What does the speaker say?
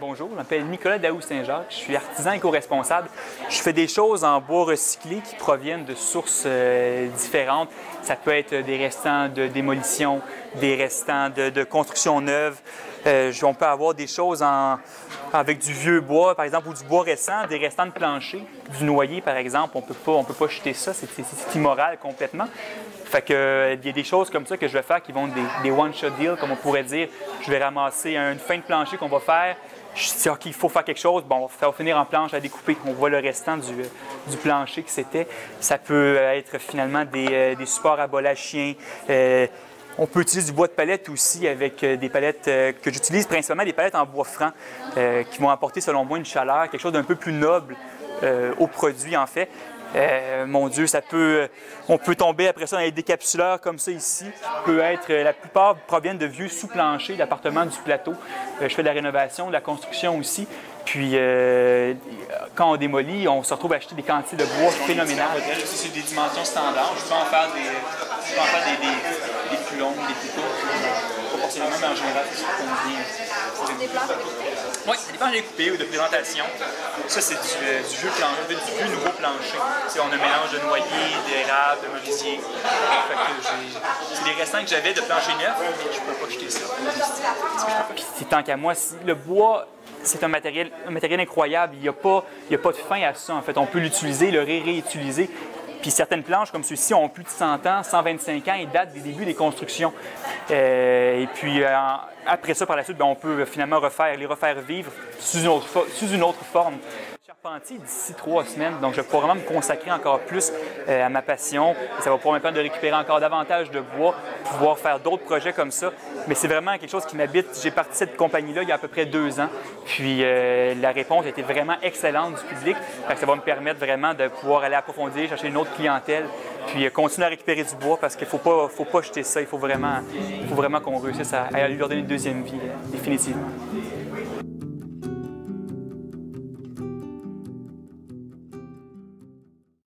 Bonjour, je m'appelle Nicolas Daou-Saint-Jacques, je suis artisan éco-responsable. Je fais des choses en bois recyclé qui proviennent de sources différentes. Ça peut être des restants de démolition, des restants de construction neuve. On peut avoir des choses avec du vieux bois, par exemple, ou du bois récent, des restants de plancher, du noyer, par exemple. On peut pas jeter ça, c'est immoral complètement. Fait que, il y a des choses comme ça que je vais faire qui vont des one-shot deals, comme on pourrait dire. Je vais ramasser une fin de plancher qu'on va faire. Je dis, OK, il faut faire quelque chose. Bon, ça va finir en planche à découper. On voit le restant du plancher que c'était. Ça peut être finalement des supports à bol à chien. On peut utiliser du bois de palette aussi avec des palettes que j'utilise principalement, des palettes en bois franc qui vont apporter, selon moi, une chaleur, quelque chose d'un peu plus noble au produit, en fait. Mon Dieu, on peut tomber après ça dans les décapsuleurs comme ça ici. La plupart proviennent de vieux sous-planchers d'appartements du plateau. Je fais de la rénovation, de la construction aussi. Puis, quand on démolit, on se retrouve à acheter des quantités de bois phénoménales. C'est des dimensions standards. Je peux en faire des plus longues, des plus courtes. Proportionnellement, mais en général, c'est ce qu'on vient. Oui, ça dépend de découpé ou de présentation. Ça, c'est du vieux nouveau plancher. On a un mélange de noyer, d'érable, de merisier. C'est des restants que j'avais de plancher neuf, mais je ne peux pas jeter ça. Puis, tant qu'à moi, le bois, c'est un matériel incroyable. Il n'y a pas de fin à ça, en fait. On peut l'utiliser, le réutiliser. Puis certaines planches, comme ceux-ci, ont plus de 100 ans, 125 ans, et datent des débuts des constructions. Et puis, après ça, par la suite, on peut finalement les refaire vivre sous une autre forme. Charpentier d'ici 3 semaines, donc je vais pouvoir vraiment me consacrer encore plus à ma passion. Ça va pouvoir me permettre de récupérer encore davantage de bois, pouvoir faire d'autres projets comme ça. Mais c'est vraiment quelque chose qui m'habite. J'ai parti de cette compagnie-là il y a à peu près 2 ans. Puis la réponse a été vraiment excellente du public. Ça va me permettre vraiment de pouvoir aller approfondir, chercher une autre clientèle, puis continuer à récupérer du bois parce qu'il ne faut pas jeter ça. Il faut vraiment qu'on réussisse à lui donner une deuxième vie, définitivement.